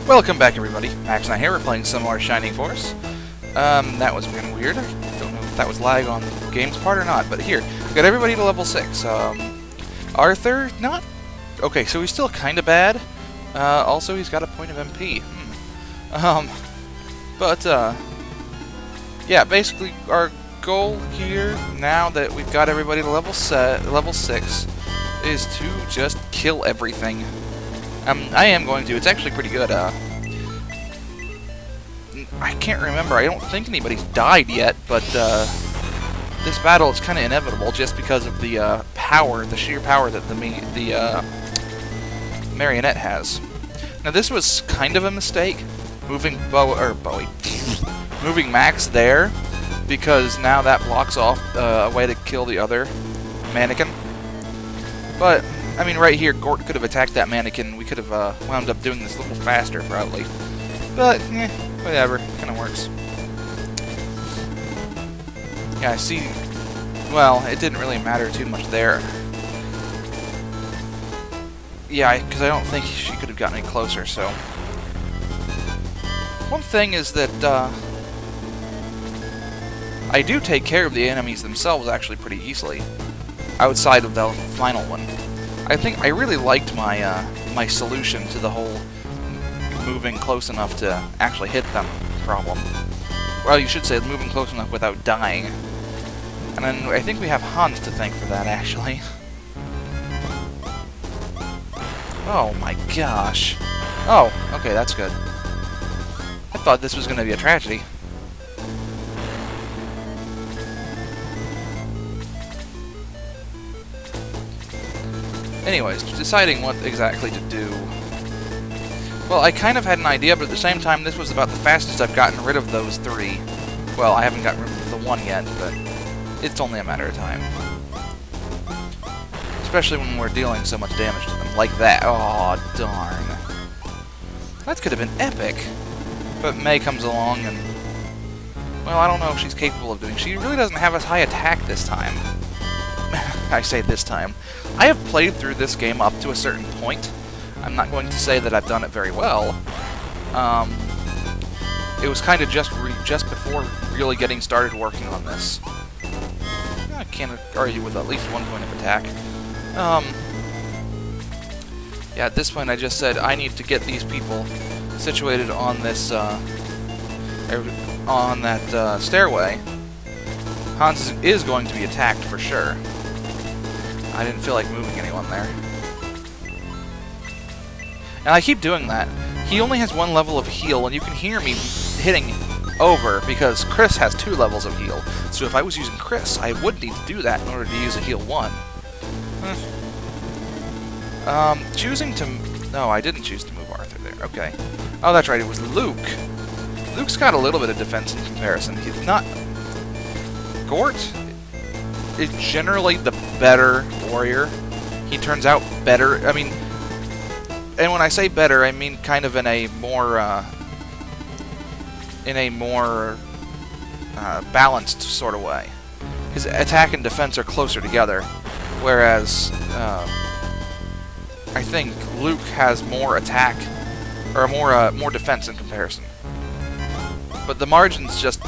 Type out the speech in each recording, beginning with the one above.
Welcome back, everybody. Max and I here. We're playing some more Shining Force. That was kind of weird. I don't know if that was lag on the game's part or not, but here. Got everybody to level 6. Arthur, not... Okay, so he's still kind of bad. Also, he's got a point of MP. Yeah, basically, our goal here, now that we've got everybody to level 6, is to just kill everything. I am going to. It's actually pretty good. I can't remember. I don't think anybody's died yet, but this battle is kind of inevitable just because of the power, the sheer power that the marionette has. Now, this was kind of a mistake, moving moving Max there, because now that blocks off a way to kill the other mannequin. But I mean, right here, Gort could have attacked that mannequin. We could have wound up doing this a little faster, probably. But, whatever. Kind of works. Yeah, I see. Well, it didn't really matter too much there. Yeah, because I don't think she could have gotten any closer, so... One thing is that, I do take care of the enemies themselves actually pretty easily, outside of the final one. I think I really liked my my solution to the whole moving close enough to actually hit them problem. Well, you should say moving close enough without dying. And then I think we have Hans to thank for that, actually. Oh my gosh. Oh, okay, that's good. I thought this was going to be a tragedy. Anyways, deciding what exactly to do. Well, I kind of had an idea, but at the same time, this was about the fastest I've gotten rid of those 3. Well, I haven't gotten rid of the 1 yet, but it's only a matter of time. Especially when we're dealing so much damage to them, like that. Oh, darn. That could have been epic. But May comes along and... Well, I don't know if she's capable of doing... She really doesn't have as high attack this time. I say this time. I have played through this game up to a certain point. I'm not going to say that I've done it very well. It was kind of just before really getting started working on this. I can't argue with at least 1 point of attack. Yeah, at this point I just said I need to get these people situated on this, on that stairway. Hans is going to be attacked for sure. I didn't feel like moving anyone there. And I keep doing that. He only has 1 level of heal, and you can hear me hitting over because Chris has 2 levels of heal. So if I was using Chris, I would need to do that in order to use a heal 1. Choosing to... No, I didn't choose to move Arthur there. Okay. Oh, that's right, it was Luke. Luke's got a little bit of defense in comparison. He's not... Gort is generally the better warrior. He turns out better. I mean, and when I say better, I mean kind of in a more balanced sort of way. His attack and defense are closer together, whereas I think Luke has more attack or more defense in comparison. But the margins just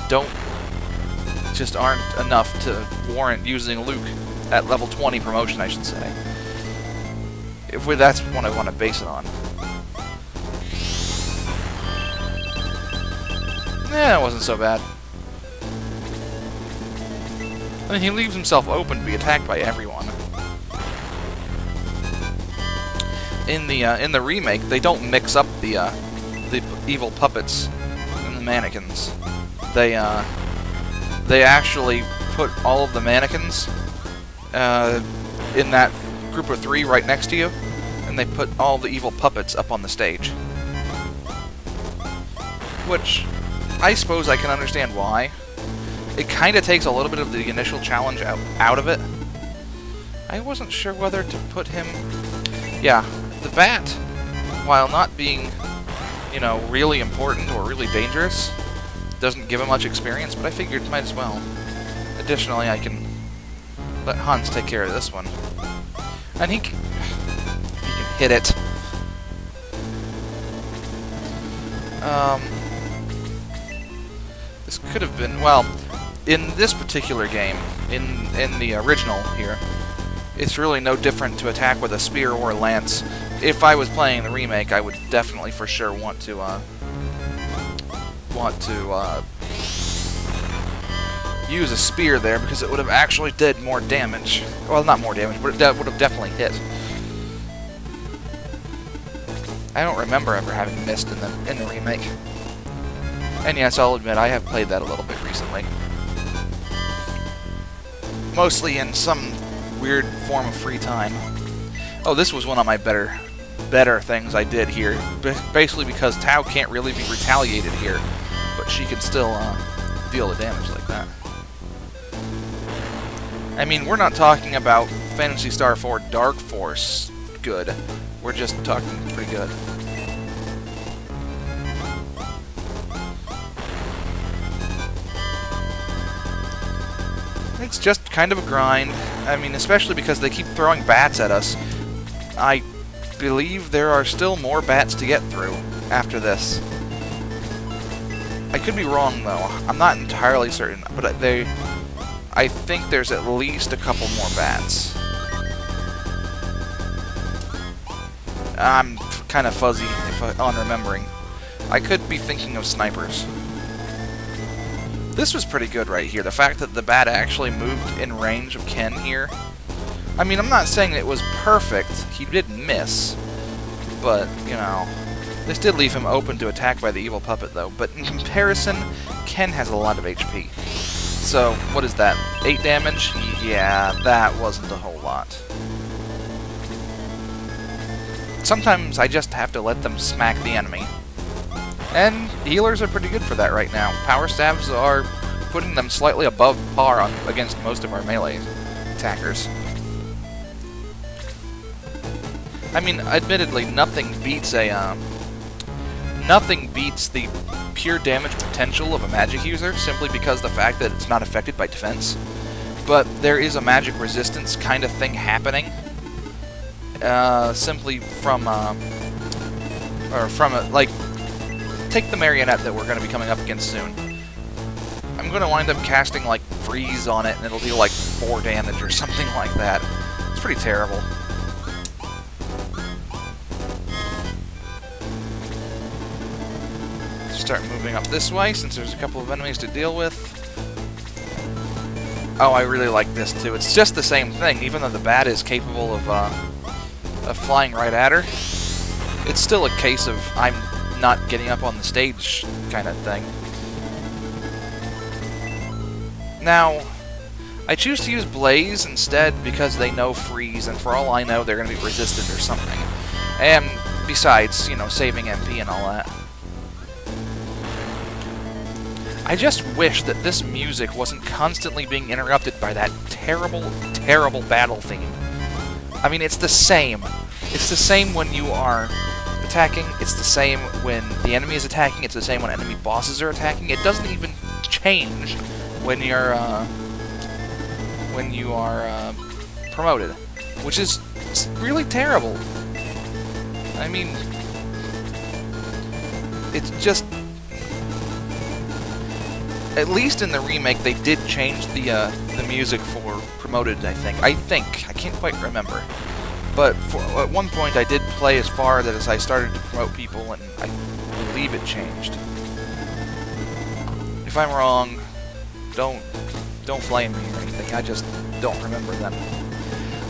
aren't enough to warrant using Luke at level 20 promotion, I should say. That's what I want to base it on. Yeah, it wasn't so bad. I mean, he leaves himself open to be attacked by everyone. In the remake, they don't mix up the evil puppets and the mannequins. They actually put all of the mannequins in that group of 3 right next to you, and they put all the evil puppets up on the stage. Which, I suppose I can understand why. It kind of takes a little bit of the initial challenge out of it. I wasn't sure whether to put him... Yeah, the bat, while not being, you know, really important or really dangerous, doesn't give him much experience, but I figured might as well. Additionally, I can let Hans take care of this one. And he can hit it. This could have been, well, in this particular game, in the original here, it's really no different to attack with a spear or a lance. If I was playing the remake, I would definitely for sure want to use a spear there, because it would have actually did more damage. Well, not more damage, but it would have definitely hit. I don't remember ever having missed in the remake. And yes, I'll admit, I have played that a little bit recently. Mostly in some weird form of free time. Oh, this was one of my better things I did here. Basically because Tao can't really be retaliated here, but she can still deal the damage like that. I mean, we're not talking about Phantasy Star 4 Dark Force good. We're just talking pretty good. It's just kind of a grind. I mean, especially because they keep throwing bats at us. I believe there are still more bats to get through after this. I could be wrong, though. I'm not entirely certain, but I think there's at least a couple more bats. I'm kind of fuzzy on remembering. I could be thinking of snipers. This was pretty good right here. The fact that the bat actually moved in range of Ken here. I mean, I'm not saying it was perfect. He did miss. But, you know, this did leave him open to attack by the evil puppet, though. But in comparison, Ken has a lot of HP. So, what is that? 8 damage? Yeah, that wasn't a whole lot. Sometimes I just have to let them smack the enemy. And healers are pretty good for that right now. Power Staves are putting them slightly above par against most of our melee attackers. I mean, admittedly, nothing beats the pure damage potential of a magic user, simply because the fact that it's not affected by defense. But there is a magic resistance kind of thing happening, simply from like, take the marionette that we're going to be coming up against soon. I'm going to wind up casting like freeze on it, and it'll deal like 4 damage or something like that. It's pretty terrible. Start moving up this way, since there's a couple of enemies to deal with. Oh, I really like this too. It's just the same thing, even though the bat is capable of flying right at her. It's still a case of I'm not getting up on the stage kind of thing. Now, I choose to use Blaze instead because they know freeze, and for all I know, they're going to be resistant or something. And besides, you know, saving MP and all that. I just wish that this music wasn't constantly being interrupted by that terrible, terrible battle theme. I mean, it's the same. It's the same when you are attacking, it's the same when the enemy is attacking, it's the same when enemy bosses are attacking. It doesn't even change when you are promoted, which is really terrible. I mean, it's just... At least in the remake, they did change the music for promoted, I think. I can't quite remember. But at one point, I did play as far as I started to promote people, and I believe it changed. If I'm wrong, don't flame me or anything. I just don't remember them.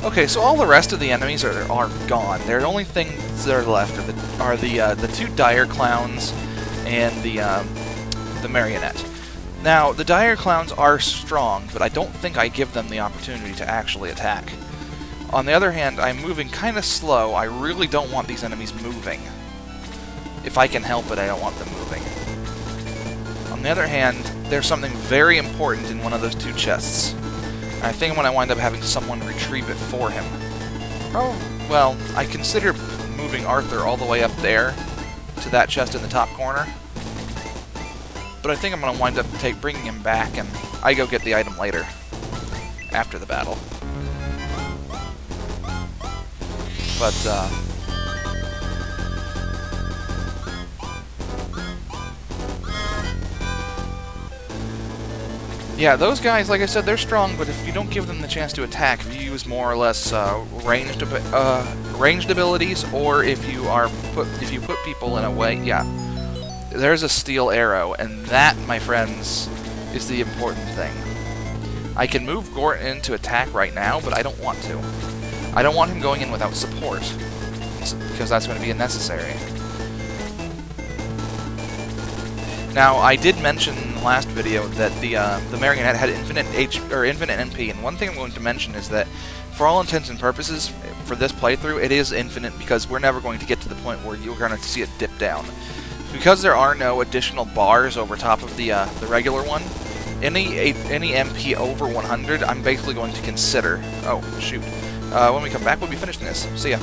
Okay, so all the rest of the enemies are gone. The only things that are left are the 2 dire clowns and the marionette. Now, the dire clowns are strong, but I don't think I give them the opportunity to actually attack. On the other hand, I'm moving kind of slow. I really don't want these enemies moving. If I can help it, I don't want them moving. On the other hand, there's something very important in one of those 2 chests. And I think I'm going to wind up having someone retrieve it for him. Oh, well, I consider moving Arthur all the way up there to that chest in the top corner. But I think I'm going to wind up bringing him back, and I go get the item later, after the battle. But, Yeah, those guys, like I said, they're strong, but if you don't give them the chance to attack, if you use more or less ranged abilities, or if you put people in a way, yeah, there's a steel arrow, and that, my friends, is the important thing. I can move Gort in to attack right now, but I don't want to. I don't want him going in without support, because that's going to be unnecessary. Now, I did mention in the last video that the Marionette had infinite MP, and one thing I'm going to mention is that, for all intents and purposes, for this playthrough, it is infinite because we're never going to get to the point where you're going to see it dip down. Because there are no additional bars over top of the regular one, any MP over 100, I'm basically going to consider. Oh, shoot. When we come back, we'll be finishing this. See ya.